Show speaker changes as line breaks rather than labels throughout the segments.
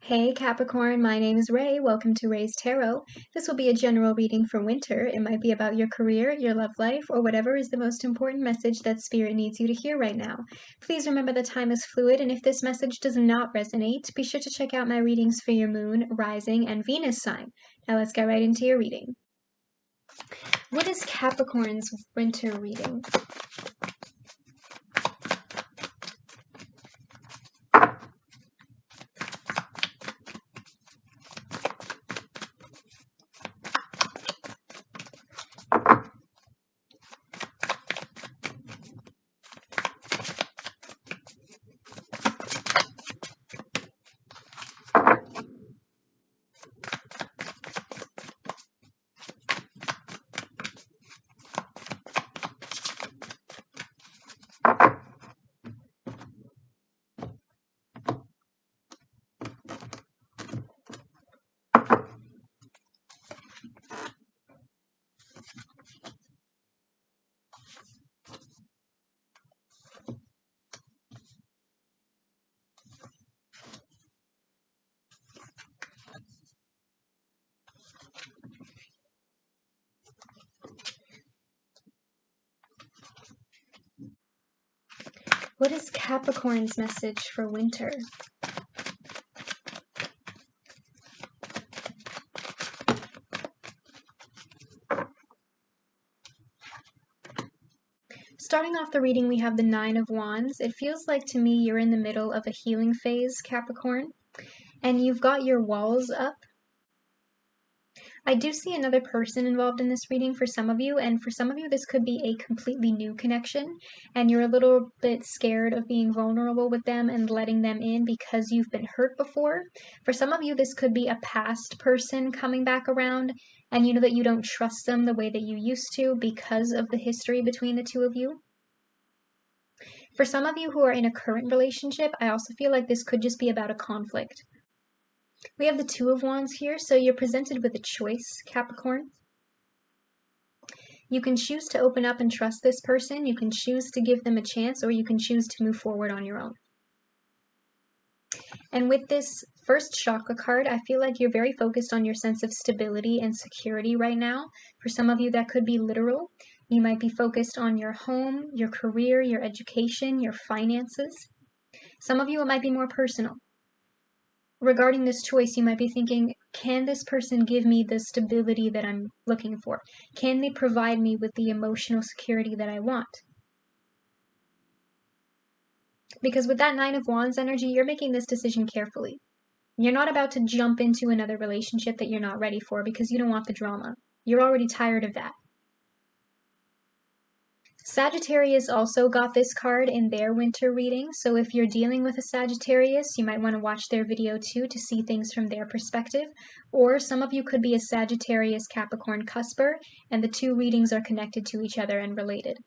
Hey Capricorn, my name is Ray. Welcome to Ray's Tarot. This will be a general reading for winter. It might be about your career, your love life, or whatever is the most important message that Spirit needs you to hear right now. Please remember that time is fluid, and if this message does not resonate, be sure to check out my readings for your moon, rising, and Venus sign. Now let's get right into your reading. What is Capricorn's winter reading? What is Capricorn's message for winter? Starting off the reading, we have the Nine of Wands. It feels like to me you're in the middle of a healing phase, Capricorn, and you've got your walls up. I do see another person involved in this reading for some of you, and for some of you this could be a completely new connection, and you're a little bit scared of being vulnerable with them and letting them in because you've been hurt before. For some of you this could be a past person coming back around, and you know that you don't trust them the way that you used to because of the history between the two of you. For some of you who are in a current relationship, I also feel like this could just be about a conflict. We have the Two of Wands here, so you're presented with a choice, Capricorn. You can choose to open up and trust this person, you can choose to give them a chance, or you can choose to move forward on your own. And with this first chakra card, I feel like you're very focused on your sense of stability and security right now. For some of you, that could be literal. You might be focused on your home, your career, your education, your finances. Some of you, it might be more personal. Regarding this choice, you might be thinking, can this person give me the stability that I'm looking for? Can they provide me with the emotional security that I want? Because with that Nine of Wands energy, you're making this decision carefully. You're not about to jump into another relationship that you're not ready for because you don't want the drama. You're already tired of that. Sagittarius also got this card in their winter reading, so if you're dealing with a Sagittarius, you might want to watch their video too to see things from their perspective, or some of you could be a Sagittarius Capricorn cusper, and the two readings are connected to each other and related.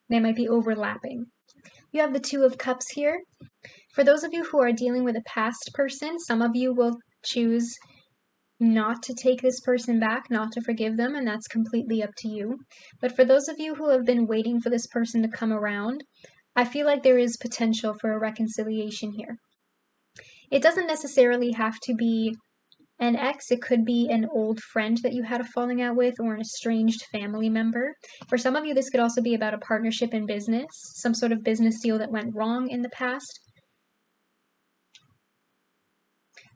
They might be overlapping. You have the Two of Cups here. For those of you who are dealing with a past person, some of you will choose not to take this person back, not to forgive them, and that's completely up to you. But for those of you who have been waiting for this person to come around, I feel like there is potential for a reconciliation here. It doesn't necessarily have to be an ex, it could be an old friend that you had a falling out with or an estranged family member. For some of you, this could also be about a partnership in business, some sort of business deal that went wrong in the past.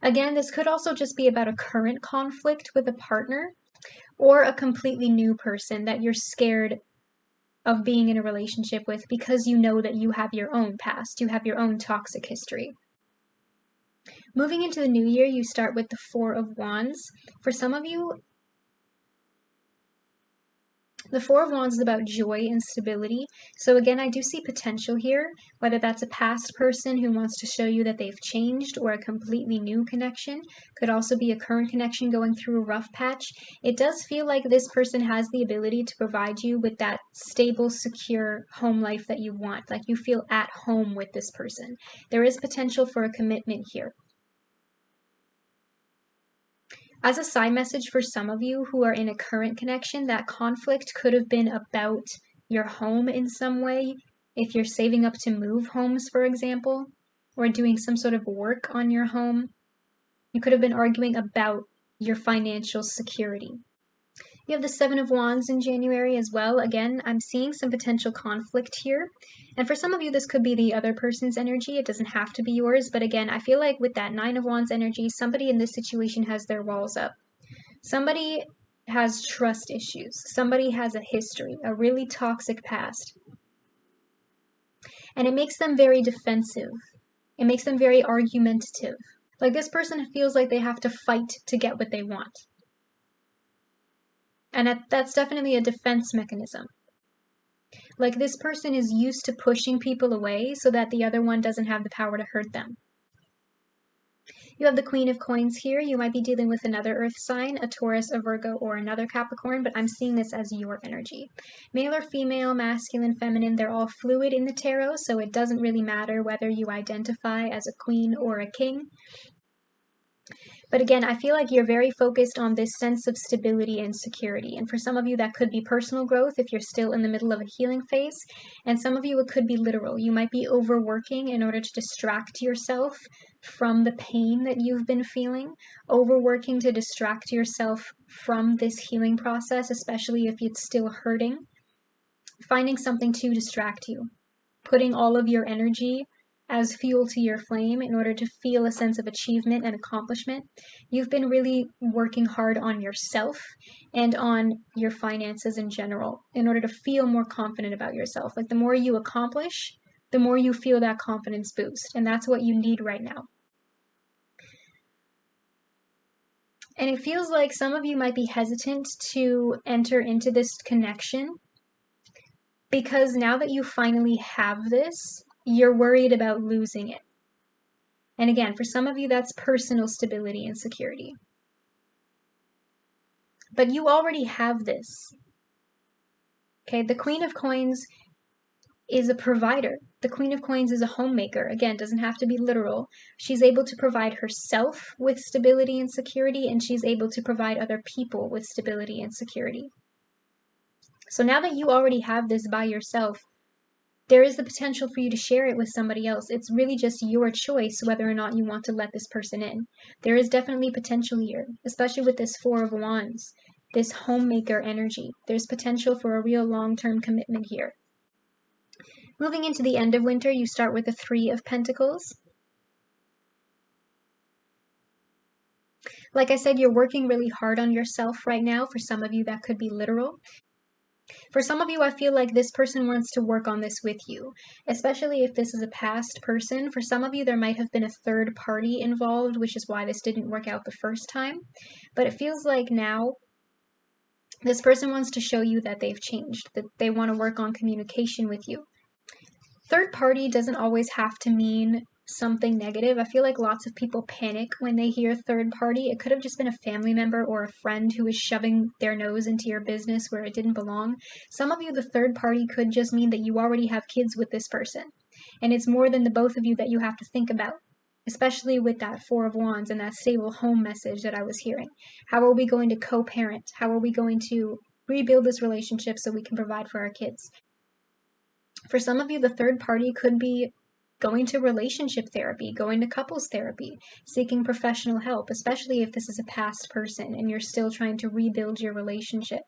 Again, this could also just be about a current conflict with a partner or a completely new person that you're scared of being in a relationship with because you know that you have your own past, you have your own toxic history. Moving into the new year, you start with the Four of Wands. For some of you, the Four of Wands is about joy and stability. So again, I do see potential here, whether that's a past person who wants to show you that they've changed or a completely new connection. Could also be a current connection going through a rough patch. It does feel like this person has the ability to provide you with that stable, secure home life that you want. Like you feel at home with this person. There is potential for a commitment here. As a side message for some of you who are in a current connection, that conflict could have been about your home in some way. If you're saving up to move homes, for example, or doing some sort of work on your home. You could have been arguing about your financial security. You have the Seven of Wands in January as well. Again, I'm seeing some potential conflict here. And for some of you, this could be the other person's energy. It doesn't have to be yours. But again, I feel like with that Nine of Wands energy, somebody in this situation has their walls up. Somebody has trust issues. Somebody has a history, a really toxic past. And it makes them very defensive. It makes them very argumentative. Like this person feels like they have to fight to get what they want. And that's definitely a defense mechanism. Like this person is used to pushing people away so that the other one doesn't have the power to hurt them. You have the Queen of Coins here. You might be dealing with another earth sign, a Taurus, a Virgo, or another Capricorn, but I'm seeing this as your energy. Male or female, masculine, feminine, they're all fluid in the tarot, so it doesn't really matter whether you identify as a queen or a king. But again, I feel like you're very focused on this sense of stability and security. And for some of you, that could be personal growth if you're still in the middle of a healing phase. And some of you, it could be literal. You might be overworking in order to distract yourself from the pain that you've been feeling. Overworking to distract yourself from this healing process, especially if it's still hurting. Finding something to distract you. Putting all of your energy as fuel to your flame in order to feel a sense of achievement and accomplishment. You've been really working hard on yourself and on your finances in general in order to feel more confident about yourself. Like the more you accomplish, the more you feel that confidence boost. And that's what you need right now. And it feels like some of you might be hesitant to enter into this connection because now that you finally have this, you're worried about losing it. And again, for some of you, that's personal stability and security. But you already have this. Okay, the Queen of Coins is a provider. The Queen of Coins is a homemaker. Again, doesn't have to be literal. She's able to provide herself with stability and security, and she's able to provide other people with stability and security. So now that you already have this by yourself, there is the potential for you to share it with somebody else. It's really just your choice whether or not you want to let this person in. There is definitely potential here, especially with this Four of Wands, this homemaker energy. There's potential for a real long-term commitment here. Moving into the end of winter, you start with the Three of Pentacles. Like I said, you're working really hard on yourself right now. For some of you, that could be literal. For some of you, I feel like this person wants to work on this with you, especially if this is a past person. For some of you, there might have been a third party involved, which is why this didn't work out the first time. But it feels like now this person wants to show you that they've changed, that they want to work on communication with you. Third party doesn't always have to mean something negative. I feel like lots of people panic when they hear third party. It could have just been a family member or a friend who is shoving their nose into your business where it didn't belong. Some of you, the third party could just mean that you already have kids with this person. And it's more than the both of you that you have to think about, especially with that Four of Wands and that stable home message that I was hearing. How are we going to co-parent? How are we going to rebuild this relationship so we can provide for our kids? For some of you, the third party could be going to relationship therapy, going to couples therapy, seeking professional help, especially if this is a past person and you're still trying to rebuild your relationship.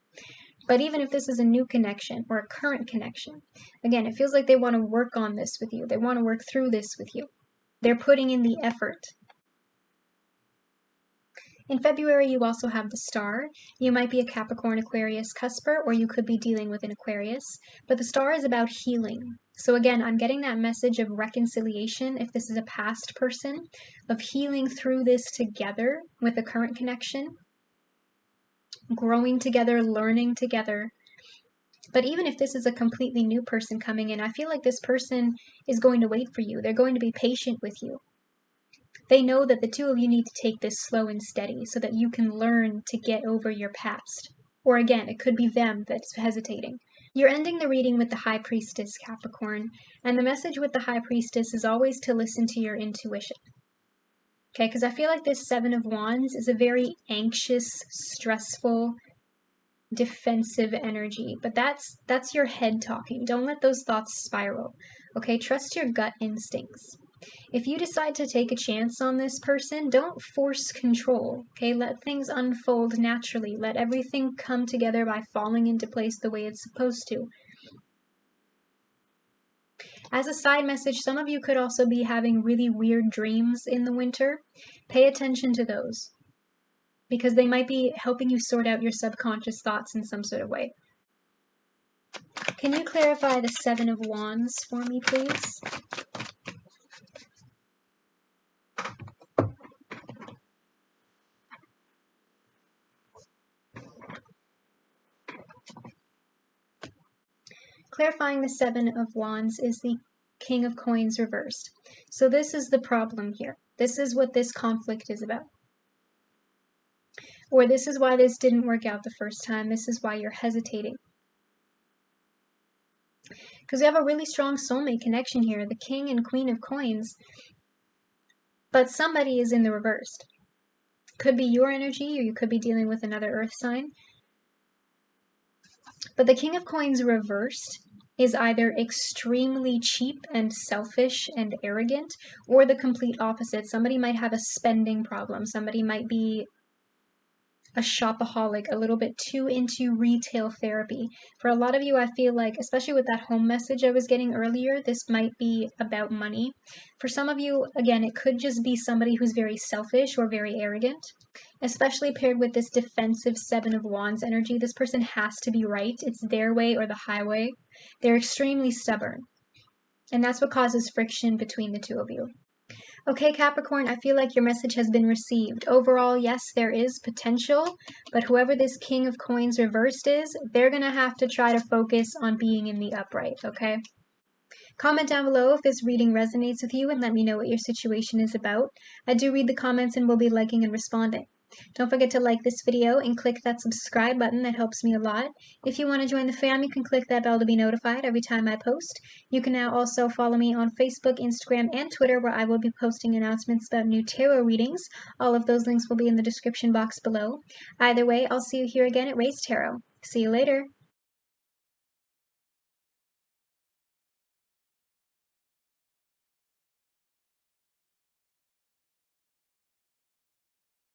But even if this is a new connection or a current connection, again, it feels like they want to work on this with you. They want to work through this with you. They're putting in the effort. In February, you also have the Star. You might be a Capricorn, Aquarius, Cusper, or you could be dealing with an Aquarius. But the Star is about healing. So again, I'm getting that message of reconciliation if this is a past person, of healing through this together with a current connection, growing together, learning together. But even if this is a completely new person coming in, I feel like this person is going to wait for you. They're going to be patient with you. They know that the two of you need to take this slow and steady so that you can learn to get over your past. Or again, it could be them that's hesitating. You're ending the reading with the High Priestess, Capricorn, and the message with the High Priestess is always to listen to your intuition. Okay, because I feel like this Seven of Wands is a very anxious, stressful, defensive energy, but that's your head talking. Don't let those thoughts spiral. Okay, trust your gut instincts. If you decide to take a chance on this person, don't force control, okay? Let things unfold naturally. Let everything come together by falling into place the way it's supposed to. As a side message, some of you could also be having really weird dreams in the winter. Pay attention to those, because they might be helping you sort out your subconscious thoughts in some sort of way. Can you clarify the Seven of Wands for me, please? Clarifying the Seven of Wands is the King of Coins reversed. So this is the problem here. This is what this conflict is about. Or this is why this didn't work out the first time. This is why you're hesitating. Because we have a really strong soulmate connection here, the King and Queen of Coins. But somebody is in the reversed. Could be your energy, or you could be dealing with another earth sign. But the King of Coins reversed is either extremely cheap and selfish and arrogant, or the complete opposite. Somebody might have a spending problem. Somebody might be a shopaholic, a little bit too into retail therapy. For a lot of you, I feel like, especially with that home message I was getting earlier, this might be about money. For some of you, again, it could just be somebody who's very selfish or very arrogant, especially paired with this defensive Seven of Wands energy. This person has to be right. It's their way or the highway. They're extremely stubborn, and that's what causes friction between the two of you. Okay, Capricorn, I feel like your message has been received. Overall, yes, there is potential, but whoever this King of Coins reversed is, they're going to have to try to focus on being in the upright, okay? Comment down below if this reading resonates with you and let me know what your situation is about. I do read the comments and will be liking and responding. Don't forget to like this video and click that subscribe button. That helps me a lot. If you want to join the fam, you can click that bell to be notified every time I post. You can now also follow me on Facebook, Instagram, and Twitter, where I will be posting announcements about new tarot readings. All of those links will be in the description box below. Either way, I'll see you here again at Raise Tarot. See you later.